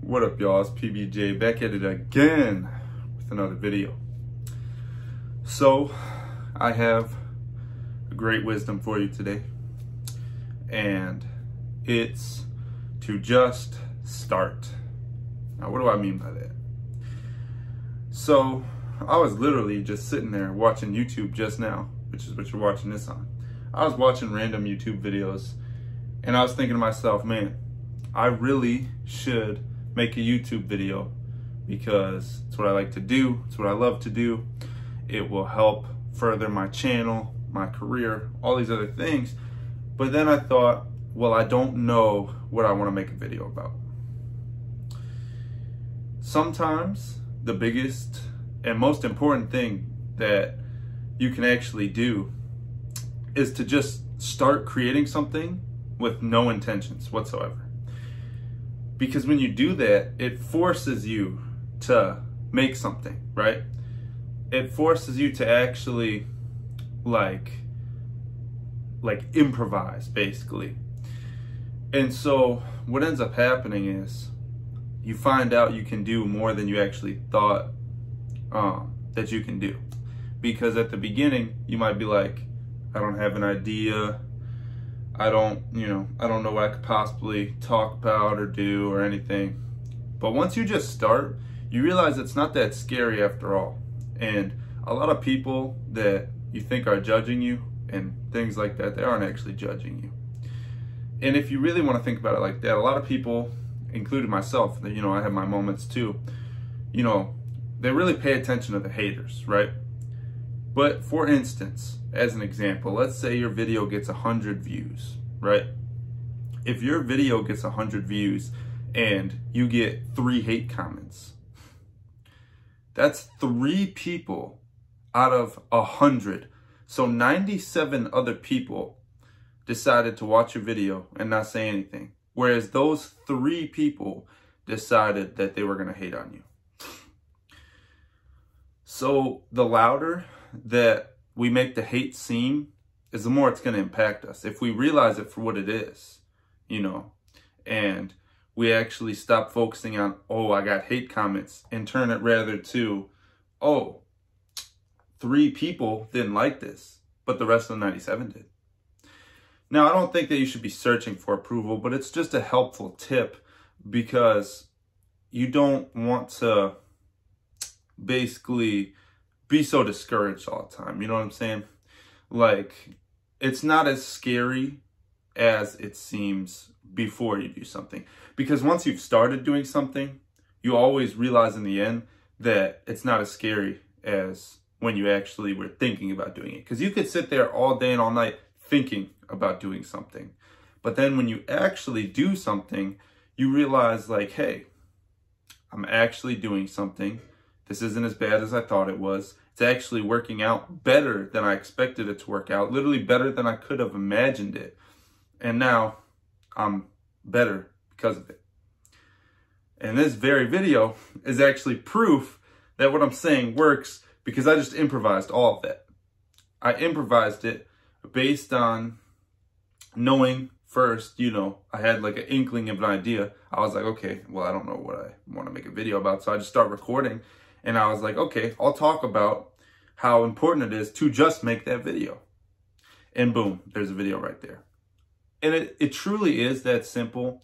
What up, y'all? It's PBJ back at it again with another video. So I have a great wisdom for you today, and it's to just start. Now, what do I mean by that? So I was literally just sitting there watching YouTube just now, which is what you're watching this on. I was watching random YouTube videos and I was thinking to myself, man, I really should make a YouTube video because it's what I like to do. It's what I love to do. It will help further my channel, my career, all these other things. But then I thought, well, I don't know what I want to make a video about. Sometimes the biggest and most important thing that you can actually do is to just start creating something with no intentions whatsoever. Because when you do that, it forces you to make something, right? It forces you to actually like improvise, basically. And so what ends up happening is you find out you can do more than you actually thought that you can do. Because at the beginning, you might be like, I don't have an idea. I don't know what I could possibly talk about or do or anything. But once you just start, you realize it's not that scary after all. And a lot of people that you think are judging you and things like that, they aren't actually judging you. And if you really want to think about it like that, a lot of people, including myself, I have my moments too, they really pay attention to the haters, right? But for instance, as an example, let's say your video gets 100 views, right? If your video gets 100 views and you get 3 hate comments, that's 3 people out of 100. So 97 other people decided to watch your video and not say anything. Whereas those 3 people decided that they were going to hate on you. So the louder that we make the hate seem is the more it's going to impact us. If we realize it for what it is, and we actually stop focusing on, oh, I got hate comments, and turn it rather to, oh, 3 people didn't like this, but the rest of the 97 did. Now, I don't think that you should be searching for approval, but it's just a helpful tip because you don't want to basically be so discouraged all the time. You know what I'm saying? Like, it's not as scary as it seems before you do something. Because once you've started doing something, you always realize in the end that it's not as scary as when you actually were thinking about doing it. Because you could sit there all day and all night thinking about doing something. But then when you actually do something, you realize like, hey, I'm actually doing something. This isn't as bad as I thought it was. It's actually working out better than I expected it to work out. Literally better than I could have imagined it. And now I'm better because of it. And this very video is actually proof that what I'm saying works because I just improvised all of that. I improvised it based on knowing first, I had like an inkling of an idea. I was like, okay, well, I don't know what I want to make a video about. So I just start recording. And I was like, okay, I'll talk about how important it is to just make that video. And boom, there's a video right there. And it truly is that simple.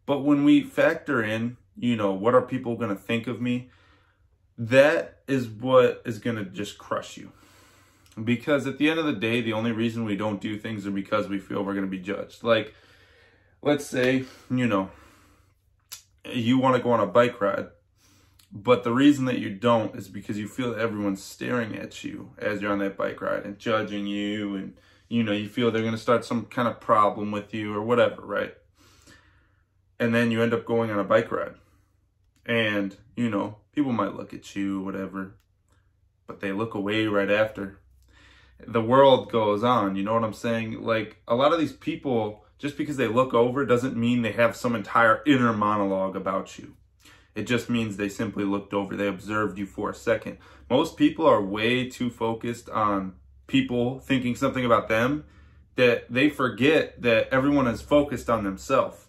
But when we factor in, what are people going to think of me? That is what is going to just crush you. Because at the end of the day, the only reason we don't do things is because we feel we're going to be judged. Like, let's say, you want to go on a bike ride. But the reason that you don't is because you feel that everyone's staring at you as you're on that bike ride and judging you. And, you feel they're going to start some kind of problem with you or whatever, right? And then you end up going on a bike ride. And, people might look at you, whatever. But they look away right after. The world goes on, you know what I'm saying? Like, a lot of these people, just because they look over doesn't mean they have some entire inner monologue about you. It just means they simply looked over. They observed you for a second. Most people are way too focused on people thinking something about them that they forget that everyone is focused on themselves.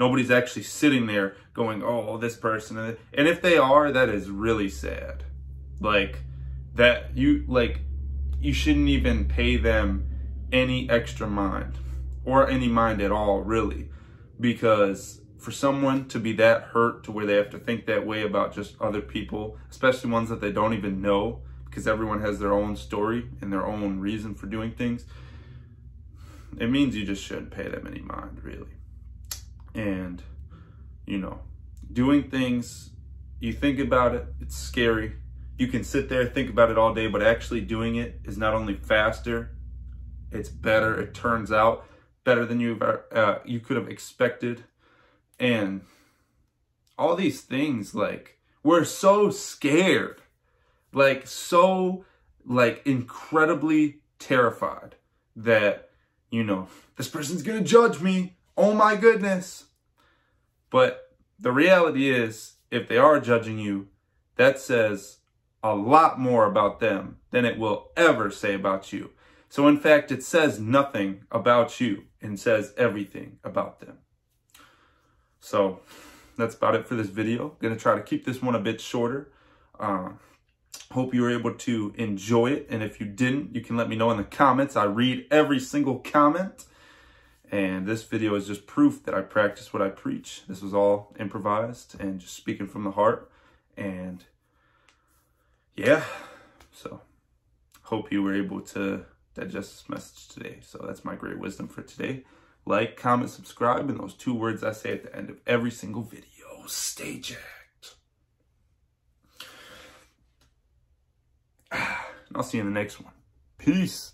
Nobody's actually sitting there going, oh, this person. And if they are, that is really sad. Like, that you shouldn't even pay them any extra mind or any mind at all, really. Because for someone to be that hurt to where they have to think that way about just other people, especially ones that they don't even know, because everyone has their own story and their own reason for doing things, it means you just shouldn't pay them any mind, really. And, you know, doing things, you think about it, it's scary. You can sit there and think about it all day, but actually doing it is not only faster, it's better. It turns out better than you could have expected. And all these things, like, we're so scared, like, so, like, incredibly terrified that, you know, this person's gonna judge me. Oh my goodness. But the reality is, if they are judging you, that says a lot more about them than it will ever say about you. So in fact, it says nothing about you and says everything about them. So that's about it for this video. I'm gonna try to keep this one a bit shorter. Hope you were able to enjoy it. And if you didn't, you can let me know in the comments. I read every single comment. And this video is just proof that I practice what I preach. This was all improvised and just speaking from the heart. And yeah, so hope you were able to digest this message today. So that's my great wisdom for today. Like, comment, subscribe, and those 2 words I say at the end of every single video. Stay jacked. And I'll see you in the next one. Peace.